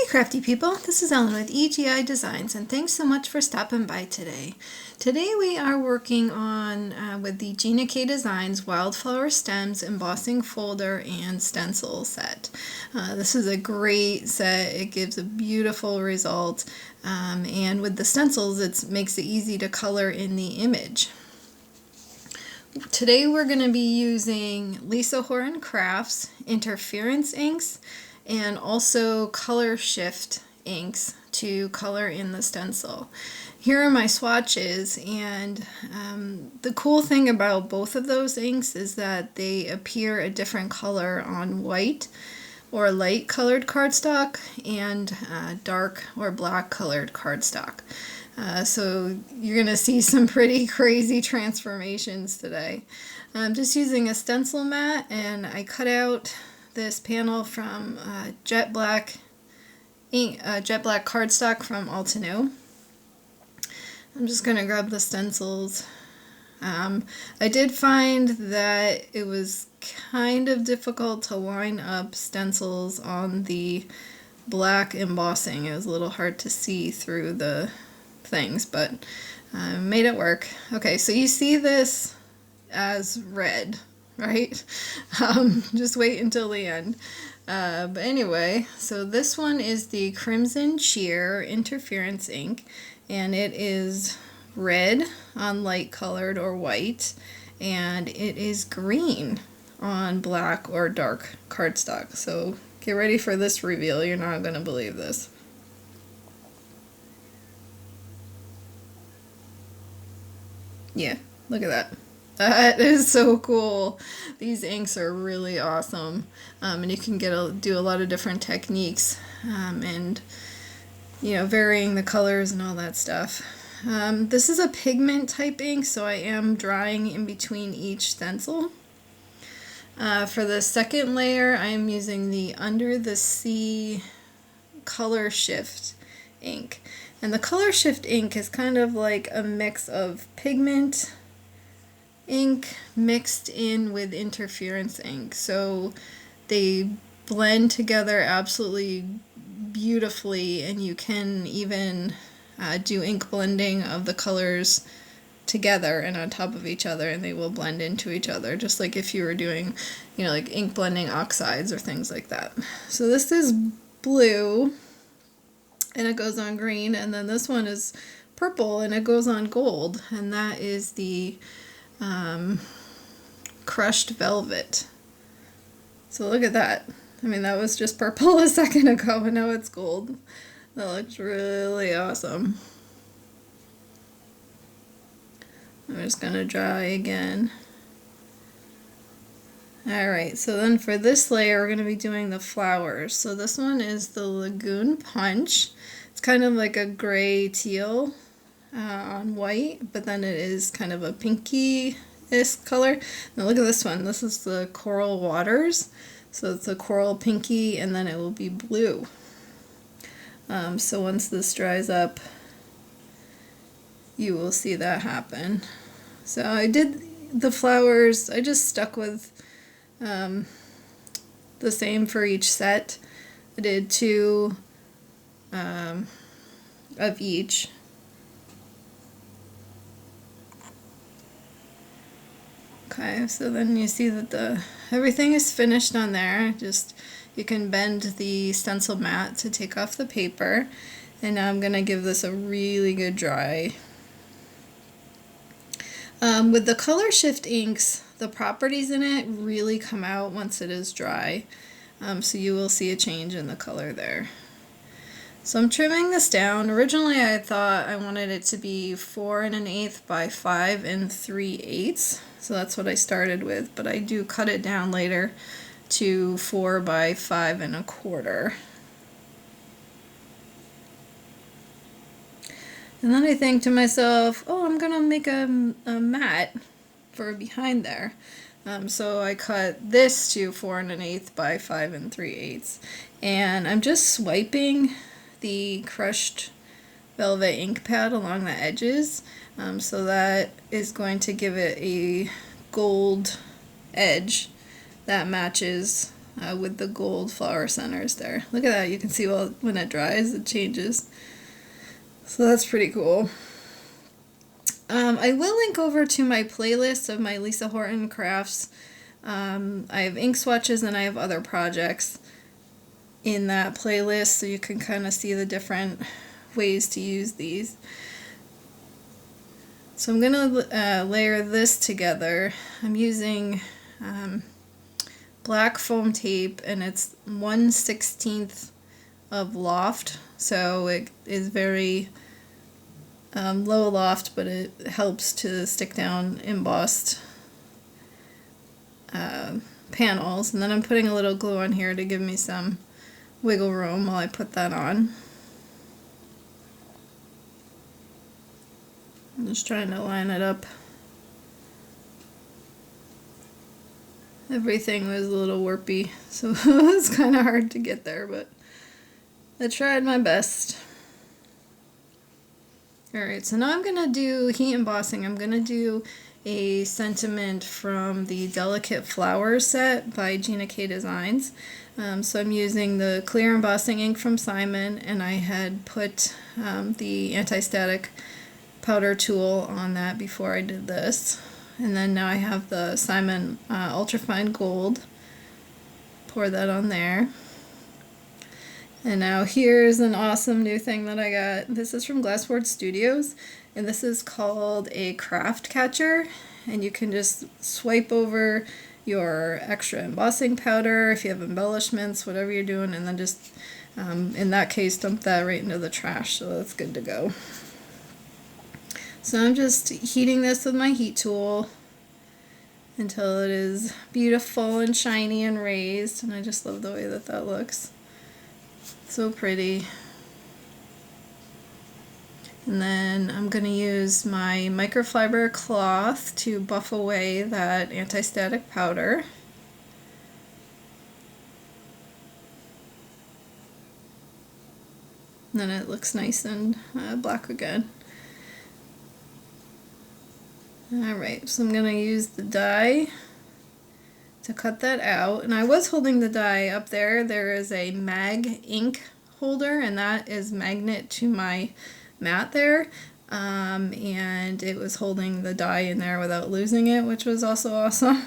crafty people, this is Ellen with EGI Designs, and thanks so much for stopping by today. Today we are working on with the Gina K Designs Wildflower Stems Embossing Folder and Stencil set. This is a great set. It gives a beautiful result, and with the stencils it makes it easy to color in the image. Today we're going to be using Lisa Horton Crafts Interference inks and also color shift inks to color in the stencil. Here are my swatches, and the cool thing about both of those inks is that they appear a different color on white or light colored cardstock and dark or black colored cardstock. So you're going to see some pretty crazy transformations today. I'm just using a stencil mat, and I cut out this panel from jet black cardstock from Altenew. I'm just going to grab the stencils. I did find that it was kind of difficult to line up stencils on the black embossing. It was a little hard to see through the things, but made it work. Okay, so you see this as red, right? Just wait until the end. But anyway, so this one is the Crimson Cheer Interference ink, and it is red on light colored or white, and it is green on black or dark cardstock. So get ready for this reveal. You're not going to believe this. Yeah, look at that. That is so cool. These inks are really awesome, and you can do a lot of different techniques, and varying the colors and all that stuff. This is a pigment type ink, so I am drying in between each stencil. For the second layer, I am using the Under the Sea Color Shift ink, and the Color Shift ink is kind of like a mix of pigment ink mixed in with interference ink, so they blend together absolutely beautifully, and you can even do ink blending of the colors together and on top of each other, and they will blend into each other, just like if you were doing like ink blending oxides or things like that. So this is blue and it goes on green, and then this one is purple and it goes on gold, and that is the crushed velvet. So look at that. I mean, that was just purple a second ago and now it's gold. That looks really awesome. I'm just gonna dry again. Alright, so then for this layer we're going to be doing the flowers. So this one is the Lagoon Punch. It's kind of like a gray teal on white, but then it is kind of a pinky-ish color. Now look at this one. This is the Coral Waters. So it's a coral pinky, and then it will be blue. So once this dries up, you will see that happen. So I did the flowers, I just stuck with the same for each set. I did 2 of each. Okay, so then you see that everything is finished on there. Just you can bend the stencil mat to take off the paper, and now I'm gonna give this a really good dry. With the color shift inks, the properties in it really come out once it is dry, so you will see a change in the color there. So I'm trimming this down. Originally I thought I wanted it to be 4 1/8 by 5 3/8, so that's what I started with, but I do cut it down later to 4 by 5 1/4. And then I think to myself, oh, I'm gonna make a mat for behind there. So I cut this to 4 1/8 by 5 3/8, and I'm just swiping the crushed velvet ink pad along the edges, so that is going to give it a gold edge that matches with the gold flower centers there. Look at that. You can see, well, when it dries, it changes. So that's pretty cool. I will link over to my playlist of my Lisa Horton crafts. I have ink swatches and I have other projects in that playlist, so you can kind of see the different ways to use these. So I'm going to layer this together. I'm using black foam tape, and it's 1/16 of loft, so it is very low loft, but it helps to stick down embossed panels. And then I'm putting a little glue on here to give me some wiggle room while I put that on. I'm just trying to line it up. Everything was a little warpy, so it was kind of hard to get there, but I tried my best. Alright, so now I'm going to do heat embossing. I'm going to do a sentiment from the Delicate Flowers set by Gina Designs. So I'm using the clear embossing ink from Simon, and I had put the anti-static powder tool on that before I did this. And then now I have the Simon Ultrafine Gold. Pour that on there. And now here's an awesome new thing that I got. This is from Glassboard Studios, and this is called a craft catcher. And you can just swipe over your extra embossing powder if you have embellishments, whatever you're doing, and then just, in that case, dump that right into the trash, so that's good to go. So I'm just heating this with my heat tool until it is beautiful and shiny and raised, and I just love the way that that looks. So pretty. And then I'm going to use my microfiber cloth to buff away that anti-static powder. And then it looks nice and black again. Alright, so I'm going to use the die to cut that out. And I was holding the die up there. There is a mag ink holder, and that is magnet to my mat there. And it was holding the die in there without losing it, which was also awesome.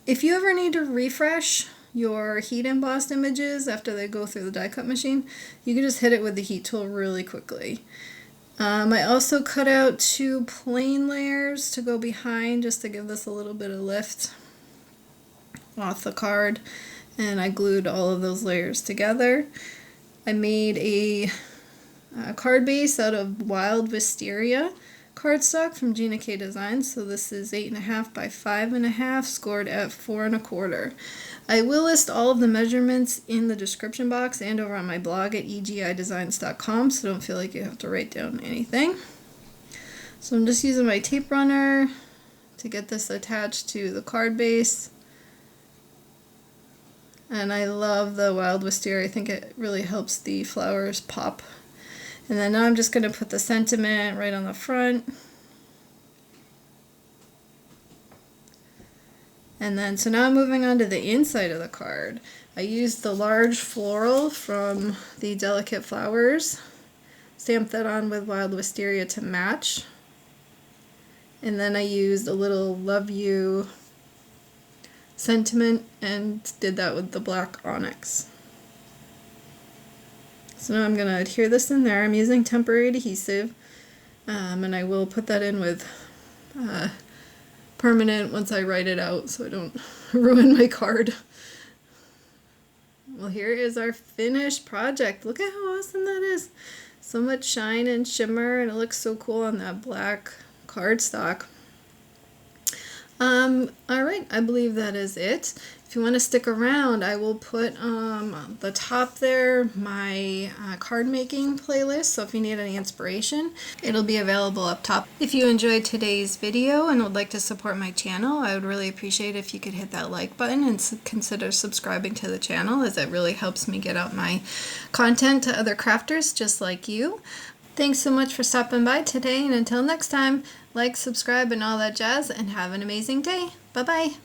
If you ever need to refresh your heat embossed images after they go through the die cut machine, you can just hit it with the heat tool really quickly. I also cut out 2 plain layers to go behind just to give this a little bit of lift off the card, and I glued all of those layers together. I made a card base out of Wild Wisteria cardstock from Gina Designs, so this is 8.5 by 5.5, scored at 4 1/4. I will list all of the measurements in the description box and over on my blog at egidesigns.com, so don't feel like you have to write down anything. So I'm just using my tape runner to get this attached to the card base. And I love the Wild Wisteria. I think it really helps the flowers pop. And then now I'm just going to put the sentiment right on the front. And then, so now I'm moving on to the inside of the card. I used the large floral from the Delicate Flowers. Stamped that on with Wild Wisteria to match. And then I used a little Love You sentiment and did that with the black onyx. So now I'm going to adhere this in there. I'm using temporary adhesive, and I will put that in with permanent once I write it out so I don't ruin my card. Well, here is our finished project. Look at how awesome that is. So much shine and shimmer, and it looks so cool on that black cardstock. Alright, I believe that is it. If you want to stick around, I will put on the top there my card making playlist, so if you need any inspiration, it'll be available up top. If you enjoyed today's video and would like to support my channel, I would really appreciate if you could hit that like button and consider subscribing to the channel, as it really helps me get out my content to other crafters just like you. Thanks so much for stopping by today, and until next time, like, subscribe, and all that jazz, and have an amazing day. Bye-bye.